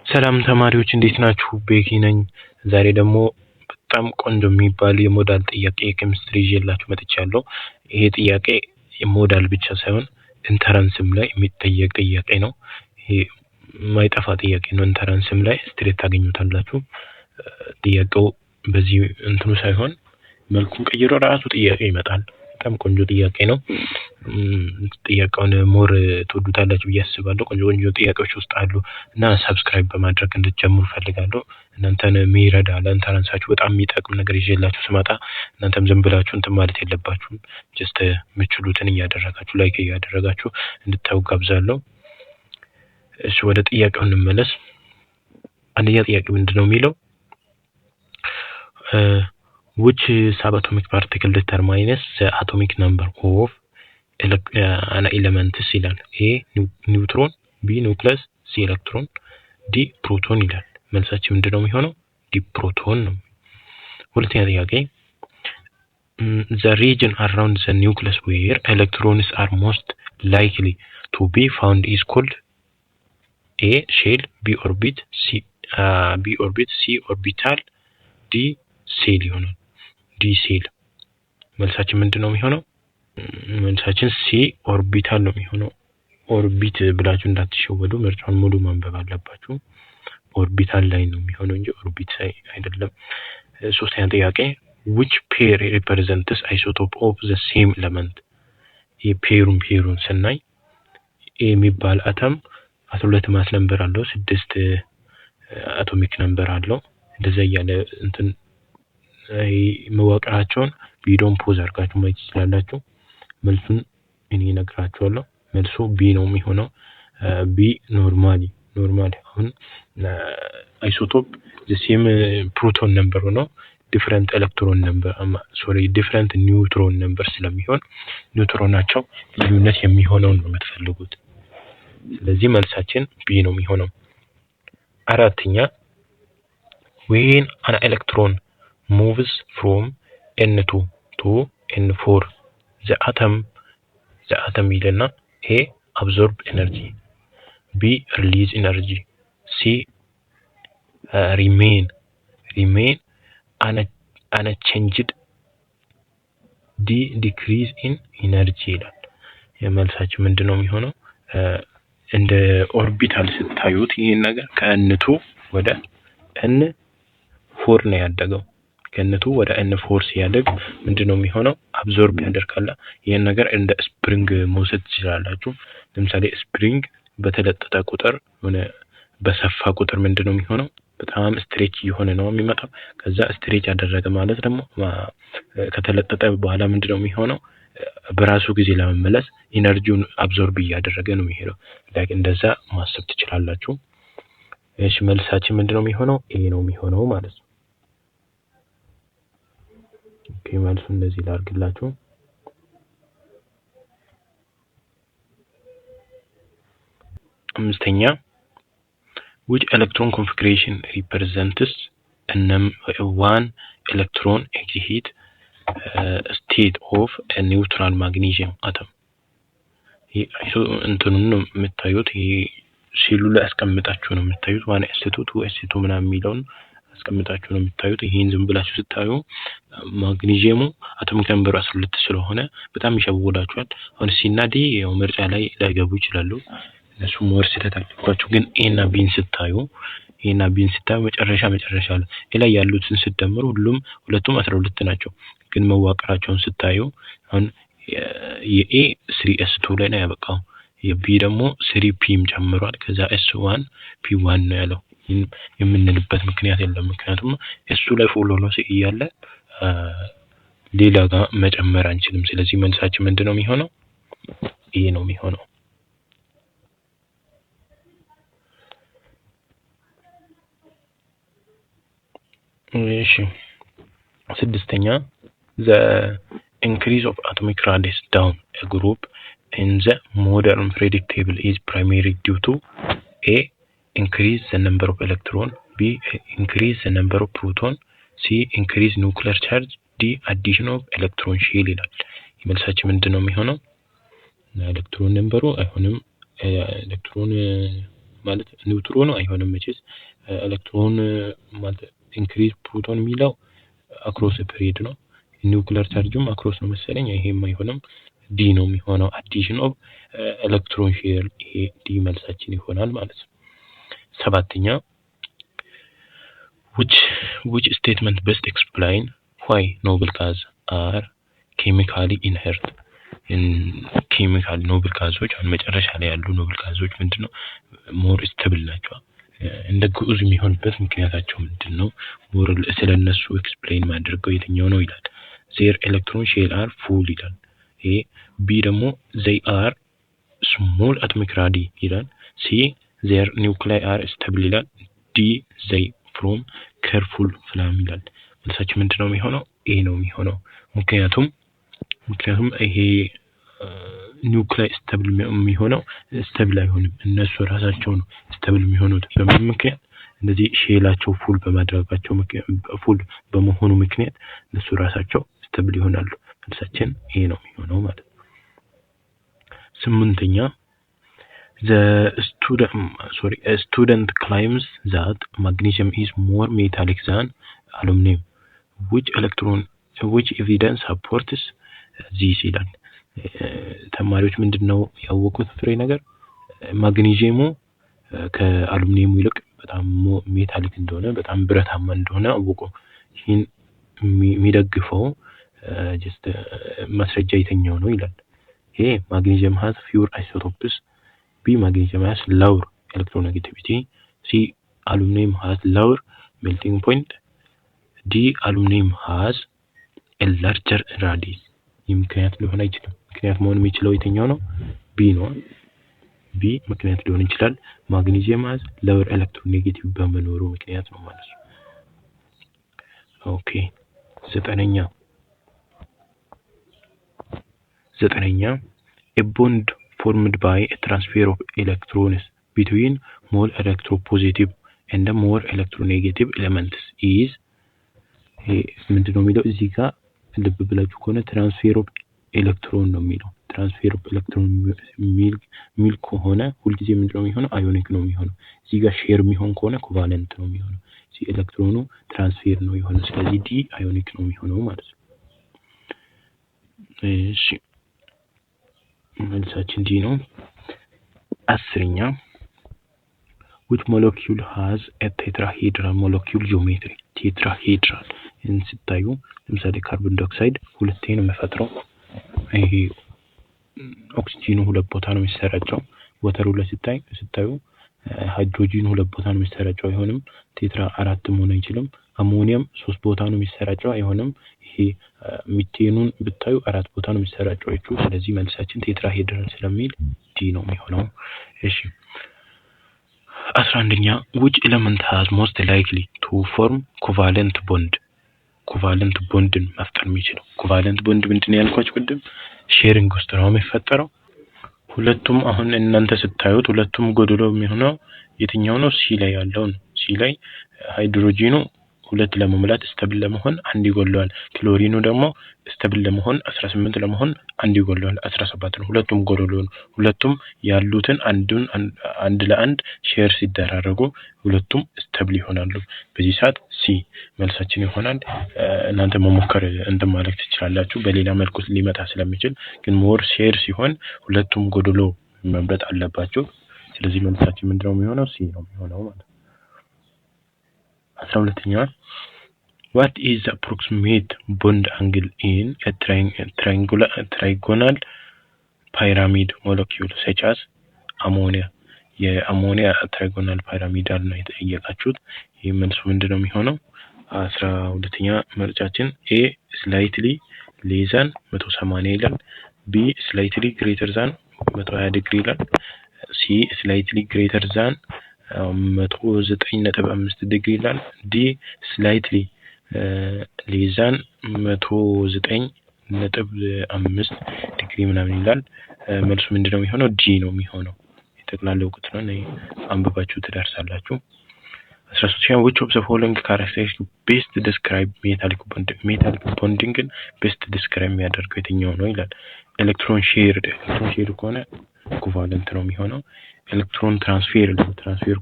ሰላም ተማሪዎች እንዴት ናችሁ? ቤኪ ነኝ። ዛሬ ደግሞ በጣም ቆንጆ የሚባል የሞዳል ጥያቄ ኬሚስትሪ ይዤላችሁ መጥቻለሁ። ይሄ ጥያቄ የሞዳል ብቻ ሳይሆን ኢንተራንስም ላይ የሚጠየቅ ጥያቄ ነው። ይሄ የማይጠፋ ጥያቄ ነው። ኢንተራንስም ላይ ስትሬት ታገኙታላችሁ። ጥያቄው በዚህ እንትኑ ሳይሆን መልኩን ቀይሮ ራሱ ጥያቄ ይመጣል። በጣም ቆንጆ ጥያቄ ነው። ጥያቄውን ሞር ትወዱታላችሁ ብዬ አስባለሁ። ቆንጆ ጥያቄዎች ውስጥ አሉ እና ሰብስክራይብ በማድረግ እንድትጀምሩ ፈልጋለሁ። እናንተን የሚረዳ ለኢንተራንሳችሁ በጣም የሚጠቅም ነገር ይዤላችሁ ስመጣ እናንተም ዝም ብላችሁ እንትን ማለት የለባችሁም። ጀስት የምትችሉትን እያደረጋችሁ ላይክ እያደረጋችሁ እንድታዩ ጋብዛለሁ። እሺ ወደ ጥያቄው እንመለስ። አንደኛ ጥያቄ ምንድነው የሚለው? which subatomic particle determines the atomic number of an element ይላል። A ኒውትሮን፣ B ኒውክለስ፣ C ኤሌክትሮን፣ D ፕሮቶን ይላል። መልሳችን ምንድነው የሚሆነው? D ፕሮቶን ነው። ሁለተኛ ጥያቄ the region around the nucleus where electrons are most likely to be found is called A shell, B orbit, C orbital, D ሴል ይሆናል። ዲ ሴል። መልሳችን ምንድነው የሚሆነው? መልሳችን ሲ ኦርቢታል ነው የሚሆነው። ኦርቢት ብላችሁ እንዳትሸወዱ፣ ምርጫውን ሙሉ ማንበብ አለባችሁ። ኦርቢታል ላይ ነው የሚሆነው እንጂ ኦርቢት አይደለም። ሶስተኛ ጥያቄ which pair represents isotope of the same element? የፔሩን ስናይ ኤ የሚባል አተም 12 ማስ ነምበር አለው፣ 6 አቶሚክ ነምበር አለው። እንደዛ ያለ እንትን መዋቅራቸውን ቪዲዮን ፖዝ አድርጋችሁ ማየት ትችላላችሁ። መልሱን እኔ እነግራችኋለሁ። መልሱ ቢ ነው የሚሆነው። ቢ ኖርማሊ አሁን አይሶቶፕ ሴም ፕሮቶን ነምበር ነው፣ ዲፈረንት ኤሌክትሮን ነምበር ዲፈረንት ኒውትሮን ነምበር ስለሚሆን ኒውትሮናቸው ልዩነት የሚሆነው ነው የምትፈልጉት። ስለዚህ መልሳችን ቢ ነው የሚሆነው። አራተኛ when an electron moves from N2 to N4 the atom ይልና A absorb energy, B release energy, C remain unchanged, D decrease in energy ይላል። የመልሳችን ምንድነው የሚሆነው? እንደ ኦርቢታል ስታዩት ይሄን ነገር ከእንቱ ወደ N4 ነው ያደገው። ከነቱ ወደ N4 ሲያደግ ምንድነው የሚሆነው? አብዞርብ ያደርጋል። ይሄን ነገር እንደ ስፕሪንግ መውሰድ ትችላላችሁ። ለምሳሌ ስፕሪንግ በተለጠጠ ቁጥር ሆነ በሰፋ ቁጥር ምንድነው የሚሆነው? በጣም ስትሬች እየሆነ ነው የሚመጣው። ከዛ ስትሬች ያደረገ ማለት ደግሞ ከተለጠጠ በኋላ ምንድነው የሚሆነው? በራሱ ጊዜ ለመመለስ ኢነርጂውን አብዞርብ እያደረገ ነው የሚሄደው። ላይክ እንደዛ ማሰብ ትችላላችሁ። እሺ መልሳችን ምንድነው የሚሆነው? ኤ ነው የሚሆነው ማለት ነው። ኦኬ መልሱ እንደዚህ ላድርግላችሁ። አምስተኛ which electron configuration represents one electron exit state of a neutral magnesium atom? እንትኑን ነው የምታዩት። ይሄ ሴሉ ላይ አስቀምጣችሁ ነው የምታዩት። 1s2 2s2 ምናምን የሚለውን አስቀምጣችሁ ነው የምታዩት። ይሄን ዝም ብላችሁ ስታዩ ማግኒዚየሙ አቶሚክ ነምበሩ 12 ስለሆነ በጣም ይሸውዳችኋል። አሁን ሲና ዲ ያው ምርጫ ላይ ላይገቡ ይችላሉ። እነሱ ሞር ሲተታልባችሁ፣ ግን ኤና ቢን ስታዩ መጨረሻ ላይ ያሉትን ስትደምሩ ሁለቱም 12 ናቸው። ግን መዋቅራቸውን ስታዩ አሁን የኤ 3s2 ላይ ነው ያበቃው። የቢ ደግሞ 3pም ጨምሯል። ከዛ s1 p1 ነው ያለው። የምንልበት ምክንያት የለም። ምክንያቱም እሱ ላይ ፎሎሎስ እያለ ሌላ ጋር መጨመር አንችልም። ስለዚህ መልሳችን ምንድነው የሚሆነው? ኤ ነው የሚሆነው። እሺ ስድስተኛ the increase of atomic radius down a group in the modern periodic table is primarily due to A increase the number of electron, B increase the number of proton, C increase nuclear charge, D addition of electron shell ይላል። መልሳችን ምንድነው የሚሆነው? ኤሌክትሮን ነምበሩ አይሆንም። ኤሌክትሮን ማለት ኒውትሮን አይሆንም መቼስ ኤሌክትሮን ማለት ኢንክሪዝ ፕሮቶን የሚለው አክሮስ ፔሪድ ነው ኒውክሊየር ቻርጅም አክሮስ ነው መሰለኝ ይሄም አይሆንም ዲ ነው የሚሆነው አዲሽን ኦፍ ኤሌክትሮን ሼር ይሄ ዲ መልሳችን ይሆናል ማለት ነው ሰባተኛ which statement best explain why noble gas are chemically inert in chemical noble gasoች አሁን መጨረሻ ላይ ያሉ noble gasoች ምንድነው more stable ናቸው እንደ ግዑዝ የሚሆንበት ምክንያታቸው ምንድነው more ስለነሱ ኤክስፕሌን ማድረገው የትኛው ነው ይላል their electron shell are full ይላል ኤ ቢ ደግሞ they are small atomic radii ይላል ሲ their nuclei are stable ይላል ዲ they from careful flame ይላል መልሳችን ምንድነው የሚሆነው ኤ ነው የሚሆነው ምክንያቱም ይሄ ኒውክሊየር ስቴብል የሚሆነው ስቴብል አይሆንም እነሱ ራሳቸው ነው ስቴብል የሚሆኑት በምን ምክንያት እንደዚህ ሼላቸው ፉል በማድረጋቸው ፉል በመሆኑ ምክንያት እነሱ ራሳቸው ስቴብል ይሆናሉ መልሳችን ይሄ ነው የሚሆነው ማለት ነው ስምንተኛ a student claims that magnesium is more metallic than aluminum which evidence supports this ይላል ተማሪዎች ምንድነው ያወቁት ፍሬ ነገር ማግኒዚየሙ ከአሉሚኒየሙ ይልቅ በጣም ሜታሊክ እንደሆነ በጣም ብረታማ እንደሆነ አወቁ ይሄን የሚደግፈው just ማስረጃ የተኛው ነው ይላል ይሄ ማግኒዚየም has fewer isotopes B magnesium has lower electronegativity C aluminum has lower melting point D aluminum has a larger radius ምክንያት ሊሆን አይችልም ምክንያት መሆን የሚችለው የትኛው ነው B ነው B ምክንያት ሊሆን ይችላል ማግኒዚየም has lower electronegativity በመኖሩ ምክንያት ነው ማለት ነው ኦኬ ዘጠነኛ a bond formed by a transfer of electrons between more electropositive and more electronegative elements is ምንድነው የሚለው እዚህ ጋር ልብ ብላችሁ ከሆነ ትራንስፌር ኦፍ ኤሌክትሮን ነው የሚለው ትራንስፌር ኦፍ ኤሌክትሮን ሚል ከሆነ ሁሉ ጊዜ ምንድነው የሚሆነው አዮኒክ ነው የሚሆነው እዚህ ጋር ሼር የሚሆን ከሆነ ኮቫለንት ነው የሚሆነው እዚህ ኤሌክትሮኑ ትራንስፌር ነው የሆነው ስለዚህ ዲ አዮኒክ ነው የሚሆነው ማለት ነው እሺ መልሳችን ዲ ነው አስረኛ which molecule has a tetrahedral molecule geometry tetrahedral እንስታዩ ለምሳሌ ካርቦን ዳይኦክሳይድ ሁለቴ ነው የሚፈጥረው ይሄ ኦክሲጂኑ ሁለት ቦታ ነው የሚሰራጨው ወተሩ ላይ ስታዩ ሃይድሮጂኑ ሁለት ቦታ ነው የሚሰራጨው አይሆንም ቴትራ አራት መሆን አይችልም አሞኒየም ሶስት ቦታ ነው የሚሰራጨው አይሆንም ይሄ ሚቴኑን ብታዩ አራት ቦታ ነው የሚሰራጨው እሱ ስለዚህ መልሳችን ቴትራሄድራል ስለሚል ዲ ነው የሚሆነው እሺ 11ኛ which element has most likely to form covalent bondን መፍጠር የሚችለው covalent bond ምንድነው ያልኳችሁ ቅድም ሼሪንግ ውስጥ ነው የሚፈጠረው ሁለቱም አሁን እናንተ ስታዩት ሁለቱም ጎዶሎ የሚሆነው የትኛው ነው ሲ ላይ ያለው ነው ሲ ላይ ሃይድሮጂኑ ሁለት ለመሙላት ስቴብል ለመሆን አንድ ይጎለዋል ክሎሪኑ ደግሞ ስቴብል ለመሆን 18 ለመሆን አንድ ይጎለዋል 17 ነው ሁለቱም ጎዶሎ ነው ሁለቱም ያሉትን አንድ ለአንድ ሼር ሲደራረጉ ሁለቱም ስቴብል ይሆናሉ በዚህ ሰዓት ሲ መልሳችን ይሆናል እናንተ መሞከር ማለት ትችላላችሁ በሌላ መልኩ ሊመጣ ስለሚችል ግን ሞር ሼር ሲሆን ሁለቱም ጎዶሎ መምረጥ አለባችሁ ስለዚህ መልሳችን ምንድነው የሚሆነው ሲ ነው የሚሆነው ማለት 12ኛ what is the approximate bond angle in a trigonal pyramid molecule such as ammonia የአሞኒያ trigonal pyramidal ነው የተጠየቃችሁት ይሄ መልሱ ምንድነው የሚሆነው 12ኛ ምርጫችን A slightly less than 180 ይላል B slightly greater than 120 degree ይላል C slightly greater than 109.5 ዲግሪ ይላል ዲ ስላይትሊ ሌዛን 109.5 ዲግሪ ምናምን ይላል መልሱ ምንድነው የሚሆነው ዲ ነው የሚሆነው የተቀላለው ቁጥር ነው አንብባችሁ ትደርሳላችሁ 13ኛ which of the following characteristics best describe metallic bonding best describe የሚያደርገው የትኛው ነው ይላል ኤሌክትሮን ሼር ከሆነ ኮቫለንት ነው የሚሆነው ኤሌክትሮን ትራንስፌር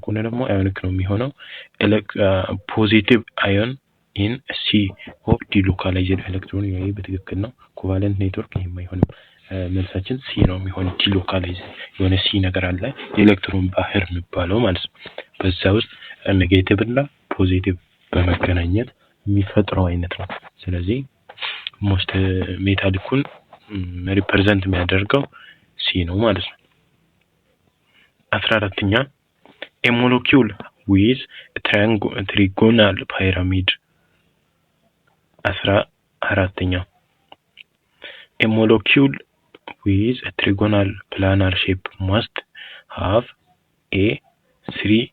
ከሆነ ደግሞ አዮኒክ ነው የሚሆነው። ፖዚቲቭ አዮን ኢን ሲ ኦፍ ዲሎካላይዝድ ኤሌክትሮን ይሄ በትክክል ነው። ኮቫለንት ኔትወርክ ይሄም አይሆንም። መልሳችን ሲ ነው የሚሆነው። ዲሎካላይዝ የሆነ ሲ ነገር አለ የኤሌክትሮን ባህር የሚባለው ማለት ነው። በዛ ውስጥ ኔጌቲቭ እና ፖዚቲቭ በመገናኘት የሚፈጥረው አይነት ነው። ስለዚህ ሞስት ሜታሊኩን ሪፕሬዘንት የሚያደርገው ሲ ነው ማለት ነው። 14ኛ a molecule with a trigonal pyramid 14ኛ a molecule with a trigonal planar shape must have a three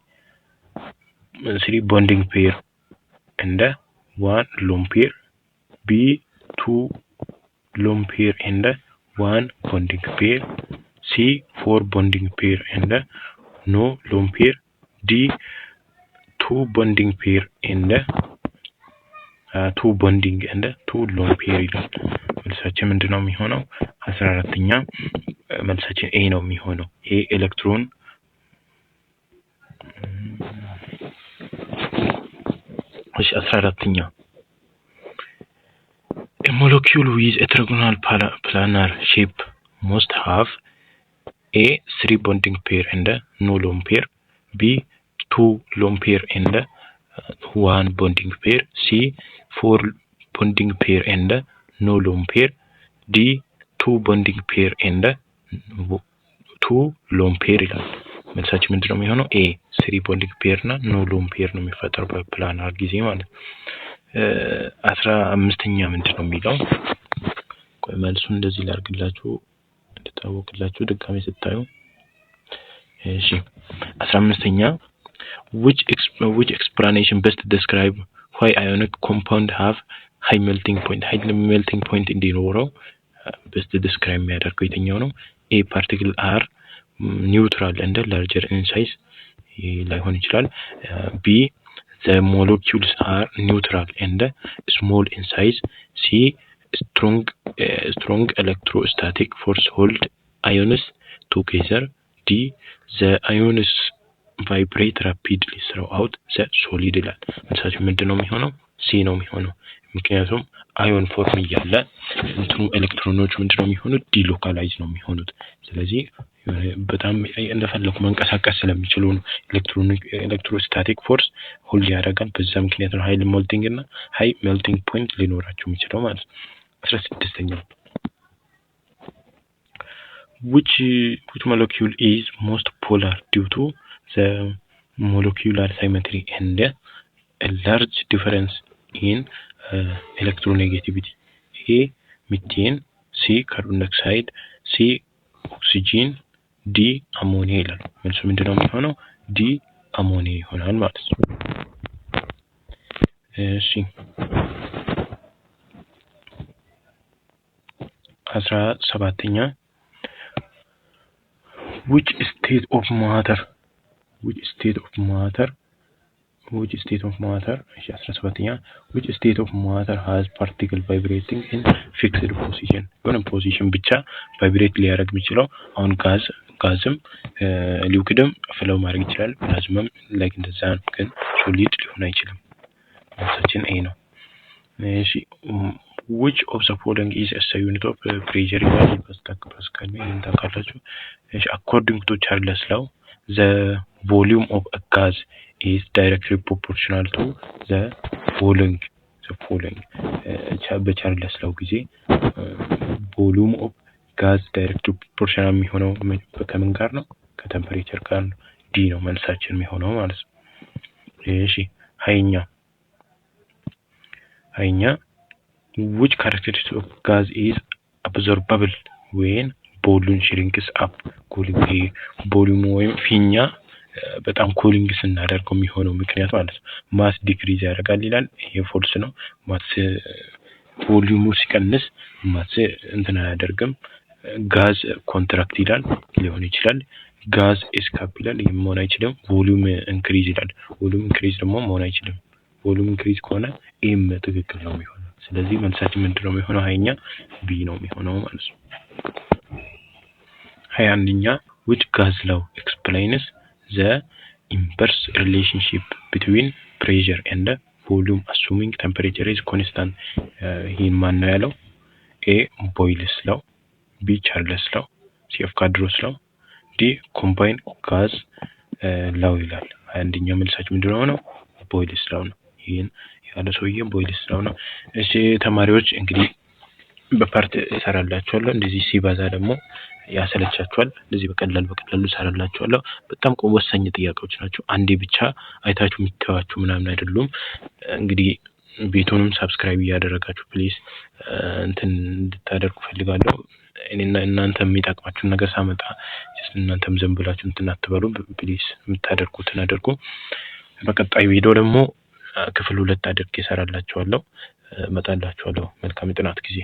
bonding pair and one lone pair, b two lone pair and one bonding pair, c four bonding pair and no lone pair, d two bonding pair and two bonding and two lone pair ይላል። መልሳችን ምንድነው የሚሆነው? 14ኛ መልሳችን ኤ ነው የሚሆነው። ኤ ኤሌክትሮን እሺ 14ኛ a molecule with a trigonal planar shape must have a three bonding pair and no lone pair, b two lone pair and one bonding pair, c four bonding pair and no lone pair, d two bonding pair and two lone pair ይላል። መልሳችን ምንድነው የሚሆነው? ኤ three bonding pair እና no lone pair ነው የሚፈጠረው በፕላናር ጊዜ ማለት። 15ኛ ምንድነው የሚለው? ቆይ መልሱን እንደዚህ ላድርግላችሁ እንድታወቅላችሁ ድጋሜ ስታዩ። እሺ 15ኛ which explanation best describe why ionic compound have high melting point እንዲኖረው best describe የሚያደርገው የትኛው ነው? a particle are neutral and larger in size ላይሆን ይችላል። b the molecules are neutral and small in size, c strong electrostatic force hold ions together, d the ions vibrate rapidly throughout the solid ይላል። መልሳችን ምንድነው የሚሆነው? ሲ ነው የሚሆነው። ምክንያቱም አዮን ፎርም እያለ እንትኑ ኤሌክትሮኖች ምንድነው የሚሆኑት? ዲሎካላይዝ ነው የሚሆኑት። ስለዚህ በጣም እንደፈለኩ መንቀሳቀስ ስለሚችሉ ነው ኤሌክትሮስታቲክ ፎርስ ሆልድ ያደርጋል። በዛ ምክንያት ነው ሃይ ሞልቲንግ እና ሃይ ሜልቲንግ ፖይንት ሊኖራቸው የሚችለው ማለት ነው። 16ኛ which molecule is most polar due to the molecular symmetry and a large difference in electronegativity? A methane, c carbon dioxide, c oxygen, ዲ አሞኒያ ይላል። መልሱ ምንድነው የሚሆነው? ዲ አሞኒያ ይሆናል ማለት ነው። እሺ 17ኛ which state of matter እሺ 17ኛ which state of matter has particle vibrating in fixed position? የሆነ ፖዚሽን ብቻ ቫይብሬት ሊያደርግ የሚችለው አሁን ጋዝም ሊኩዊድም ፍለው ማድረግ ይችላል። ፕላዝማም ላይክ እንደዛ ነው፣ ግን ሶሊድ ሊሆን አይችልም። መልሳችን ኤ ነው። እሺ which of the following is a unit of pressure ይላል። ፓስካል ነው ታውቃላችሁ። እሺ according to Charles law the volume of a gas is directly proportional to the following በቻርለስ ላው ጊዜ volume of gas directly proportional የሚሆነው ከምን ጋር ነው? ከቴምፐሬቸር ጋር ነው። ዲ ነው መልሳችን የሚሆነው ማለት ነው። እሺ ሃይኛ which characteristic of gas is absorbable when volume shrinks up? volume ወይም ፊኛ በጣም ኮሊንግ ስናደርገው የሚሆነው ምክንያት ማለት ነው ማስ ዲክሪዝ ያደርጋል ይላል። ይሄ ፎልስ ነው። ማስ ቮሊዩሙ ሲቀንስ ማስ እንትን አያደርግም። ጋዝ ኮንትራክት ይላል ሊሆን ይችላል። ጋዝ ኤስካፕ ይላል መሆን አይችልም። ቮሊዩም ኢንክሪዝ ይላል። ቮሊዩም ኢንክሪዝ ደግሞ መሆን አይችልም። ቮሊዩም ኢንክሪዝ ከሆነ ኤም ትክክል ነው የሚሆነው። ስለዚህ መልሳችን ምንድነው የሚሆነው? ሃይኛ ቢ ነው የሚሆነው ማለት ነው። 21ኛ which gas law explains the inverse relationship between pressure and volume assuming temperature is constant? ይህን ማን ነው ያለው? A. Boyle's law, B. Charles law, C. Avogadro's law, D. combined gas law ይላል። አንደኛው መልሳችን ምንድነው ነው? Boyle's law ነው። ይሄን ያለ ሰውዬ Boyle's law ነው። እሺ ተማሪዎች እንግዲህ በፓርት እሰራላችኋለሁ። እንደዚህ ሲባዛ ደግሞ ያሰለቻችኋል። እንደዚህ በቀላሉ እሰራላችኋለሁ። በጣም ወሳኝ ጥያቄዎች ናቸው። አንዴ ብቻ አይታችሁ የምትተዋችሁ ምናምን አይደሉም። እንግዲህ ቤቱንም ሰብስክራይብ ያደረጋችሁ ፕሊዝ እንትን እንድታደርጉ ፈልጋለሁ። እኔና እናንተ የሚጠቅማችሁ ነገር ሳመጣ እናንተም ዝም ብላችሁ እንትን አትበሉ ፕሊዝ። የምታደርጉትን አድርጉ። በቀጣይ ቪዲዮ ደግሞ ክፍል 2 አድርጌ እሰራላችኋለሁ። መጣላችኋለሁ። መልካም የጥናት ጊዜ